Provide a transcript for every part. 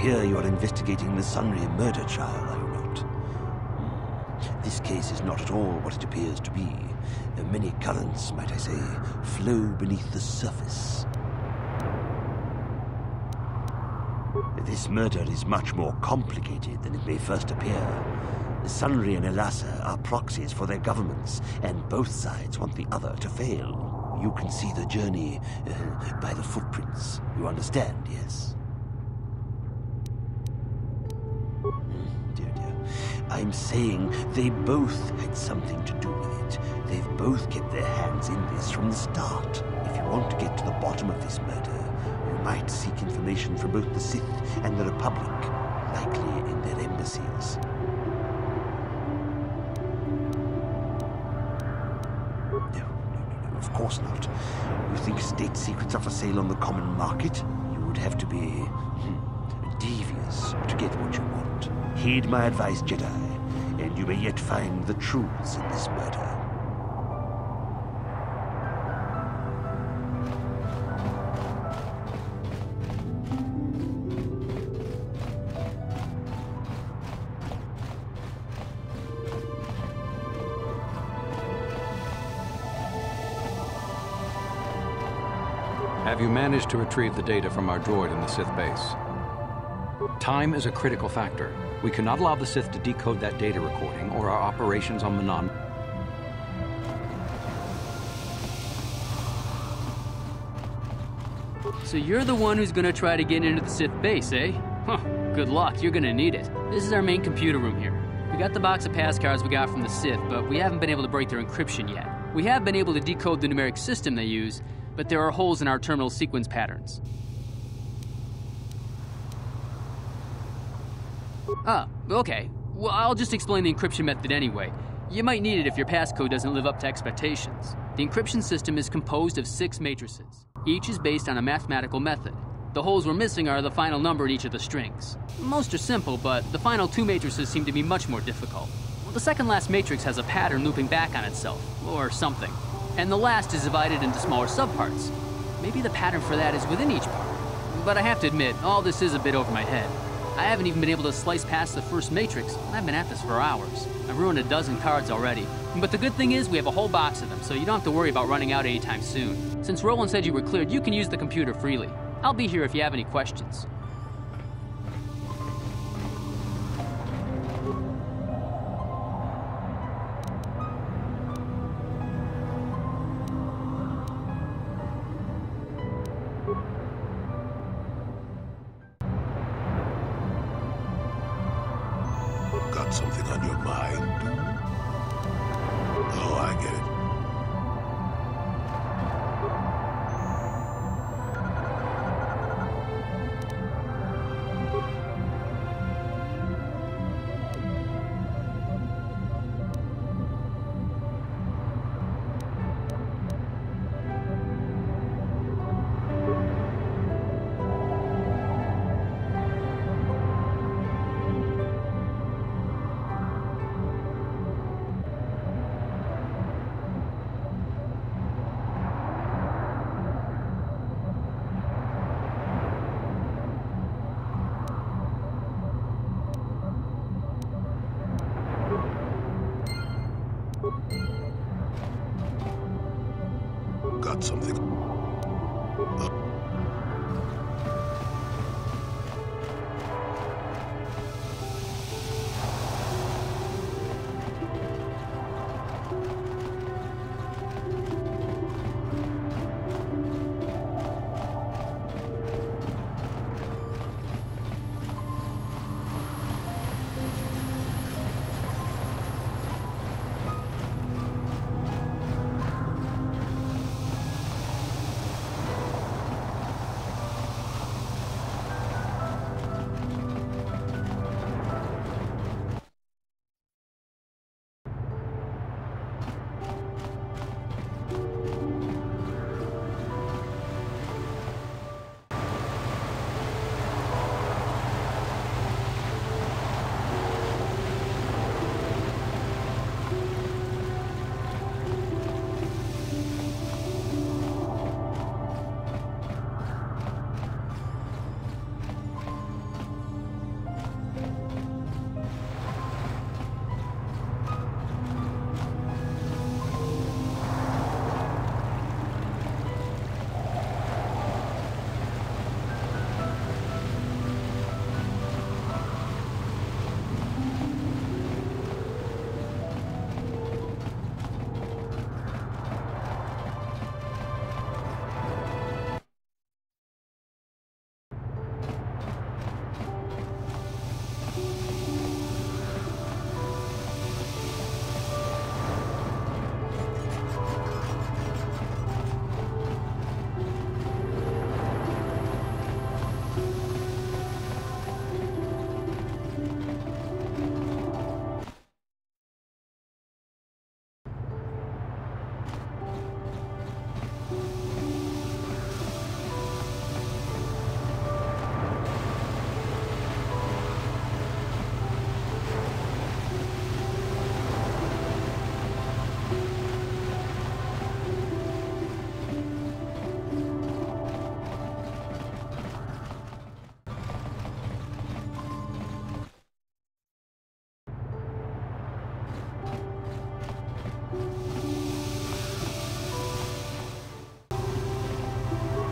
hear you are investigating the Sunry murder trial, are you not? This case is not at all what it appears to be. Many currents, might I say, flow beneath the surface. This murder is much more complicated than it may first appear. Sunry and Elasa are proxies for their governments, and both sides want the other to fail. You can see the journey by the footprints. You understand, yes? Dear. I'm saying they both had something to do with it. They've both kept their hands in this from the start. If you want to get to the bottom of this murder, you might seek information from both the Sith and the Republic, likely in their embassies. No, of course not. You think state secrets are for sale on the common market? You would have to be devious to get what you want. Heed my advice, Jedi, and you may yet find the truths in this murder. Have you managed to retrieve the data from our droid in the Sith base? Time is a critical factor. We cannot allow the Sith to decode that data recording, or our operations on Manan. So you're the one who's gonna try to get into the Sith base, eh? Huh, good luck, you're gonna need it. This is our main computer room here. We got the box of pass cards we got from the Sith, but we haven't been able to break their encryption yet. We have been able to decode the numeric system they use, but there are holes in our terminal sequence patterns. Ah, okay. Well, I'll just explain the encryption method anyway. You might need it if your passcode doesn't live up to expectations. The encryption system is composed of 6 matrices. Each is based on a mathematical method. The holes we're missing are the final number in each of the strings. Most are simple, but the final 2 matrices seem to be much more difficult. Well, the second last matrix has a pattern looping back on itself, or something. And the last is divided into smaller subparts. Maybe the pattern for that is within each part. But I have to admit, all this is a bit over my head. I haven't even been able to slice past the first matrix, and I've been at this for hours. I've ruined a dozen cards already. But the good thing is we have a whole box of them, so you don't have to worry about running out anytime soon. Since Roland said you were cleared, you can use the computer freely. I'll be here if you have any questions. Got something on your mind? Oh, I get it. Got something.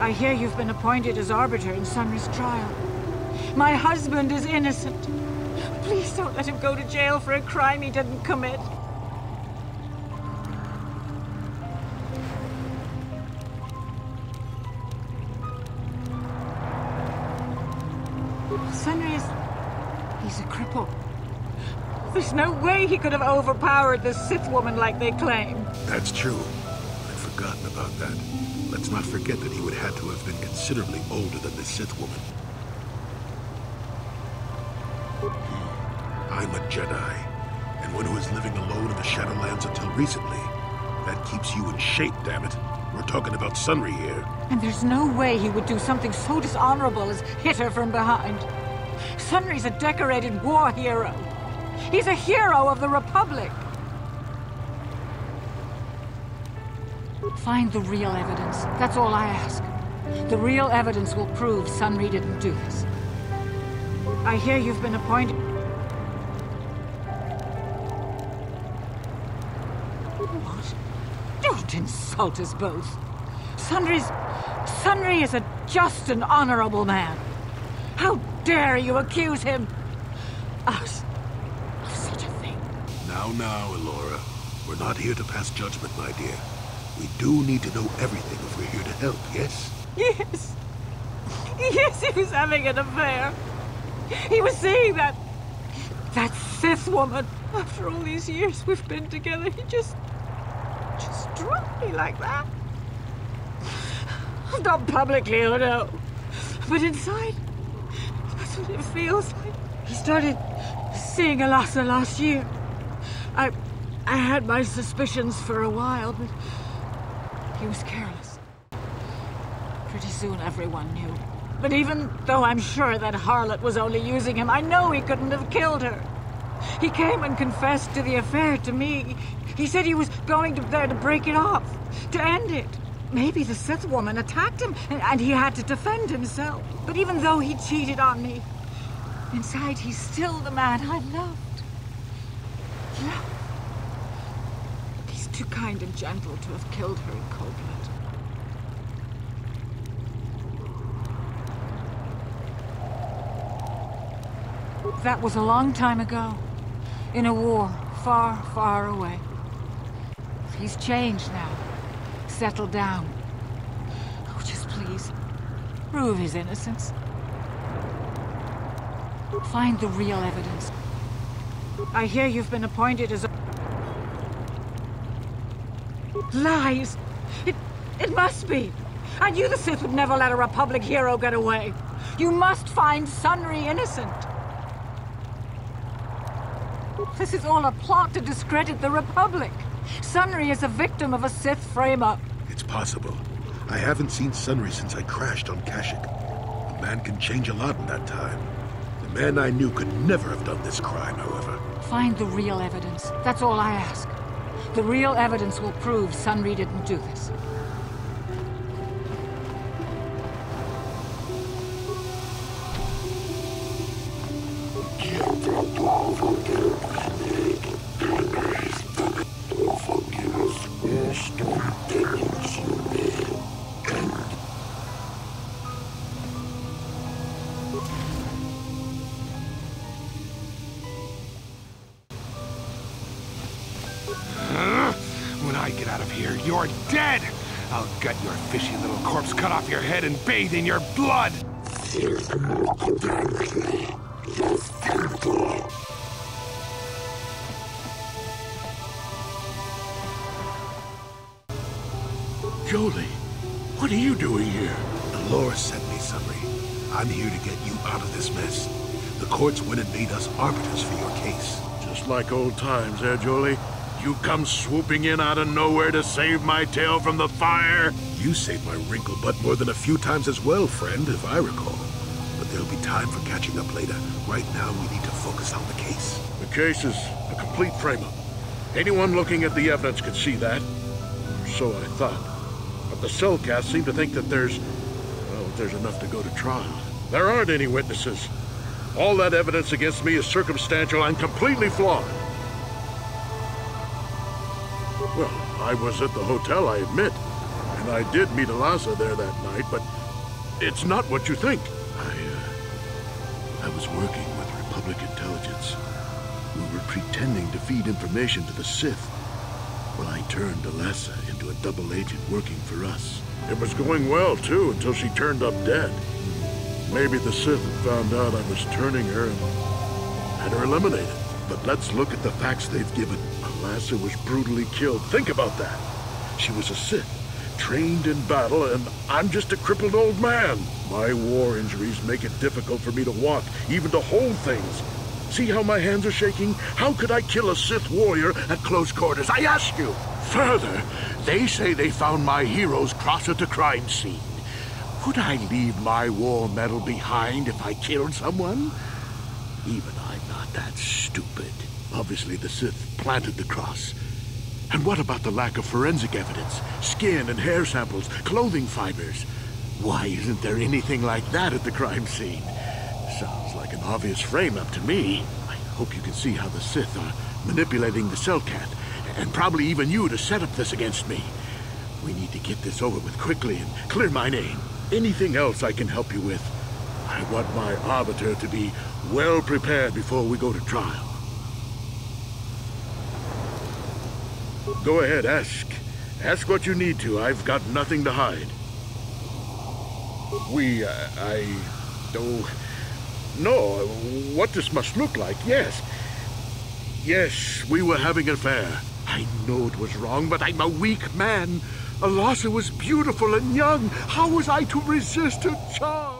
I hear you've been appointed as arbiter in Sunry's trial. My husband is innocent. Please don't let him go to jail for a crime he didn't commit. Sunry is... he's a cripple. There's no way he could have overpowered the Sith woman like they claim. That's true. I'd forgotten about that. Let's not forget that he would have to have been considerably older than the Sith woman. I'm a Jedi, and one who was living alone in the Shadowlands until recently. That keeps you in shape, damn it. We're talking about Sunry here. And there's no way he would do something so dishonorable as hit her from behind. Sunry's a decorated war hero. He's a hero of the Republic. Find the real evidence. That's all I ask. The real evidence will prove Sunry didn't do this. I hear you've been appointed... What? Don't insult us both. Sunry is a just and honorable man. How dare you accuse him of such a thing? Now, Elora. We're not here to pass judgment, my dear. We do need to know everything if we're here to help, yes? Yes. Yes, he was having an affair. He was seeing that Sith woman. After all these years we've been together, he just struck me like that. Not publicly, oh no. But inside, that's what it feels like. He started seeing Alasa last year. I had my suspicions for a while, but he was careless. Pretty soon everyone knew. But even though I'm sure that harlot was only using him, I know he couldn't have killed her. He came and confessed to the affair to me. He said he was going there to break it off, to end it. Maybe the Sith woman attacked him, and he had to defend himself. But even though he cheated on me, inside he's still the man I loved. He's too kind and gentle to have killed her in cold blood. That was a long time ago, in a war far, far away. He's changed now, settled down. Oh, just please, prove his innocence. Find the real evidence. I hear you've been appointed as a... Lies! It must be! I knew the Sith would never let a Republic hero get away. You must find Sunry innocent. This is all a plot to discredit the Republic. Sunry is a victim of a Sith frame-up. It's possible. I haven't seen Sunry since I crashed on Kashyyyk. A man can change a lot in that time. The man I knew could never have done this crime, however. Find the real evidence. That's all I ask. The real evidence will prove Sunry didn't do this. When I get out of here, you're dead! I'll gut your fishy little corpse, cut off your head, and bathe in your blood! Jolie, what are you doing here? Elora sent me, Sunry. I'm here to get you out of this mess. The courts went and made us arbiters for your case. Just like old times, eh, Jolie? You come swooping in out of nowhere to save my tail from the fire? You saved my wrinkle butt more than a few times as well, friend, if I recall. But there'll be time for catching up later. Right now, we need to focus on the case. The case is a complete frame-up. Anyone looking at the evidence could see that. So I thought. But the cellcasts seem to think that there's enough to go to trial. There aren't any witnesses. All that evidence against me is circumstantial and completely flawed. Well, I was at the hotel, I admit. And and I did meet Alasa there that night, but it's not what you think. I was working with Republic intelligence. We were pretending to feed information to the Sith. Well, I turned Alasa into a double agent working for us. It was going well, too, until she turned up dead. Maybe the Sith had found out I was turning her and had her eliminated. But let's look at the facts they've given. Alasa was brutally killed. Think about that. She was a Sith, trained in battle, and I'm just a crippled old man. My war injuries make it difficult for me to walk, even to hold things. See how my hands are shaking? How could I kill a Sith warrior at close quarters? I ask you! Further, they say they found my heroes cross at the crime scene. Would I leave my war medal behind if I killed someone? Even I'm not that stupid. Obviously, the Sith planted the cross. And what about the lack of forensic evidence? Skin and hair samples, clothing fibers. Why isn't there anything like that at the crime scene? Sounds like an obvious frame-up to me. I hope you can see how the Sith are manipulating the Cellcat, and probably even you to set up this against me. We need to get this over with quickly and clear my name. Anything else I can help you with? I want my arbiter to be well prepared before we go to trial. Go ahead, ask. Ask what you need to. I've got nothing to hide. No, what this must look like, yes. Yes, we were having an affair. I know it was wrong, but I'm a weak man. Alasa was beautiful and young. How was I to resist her charm?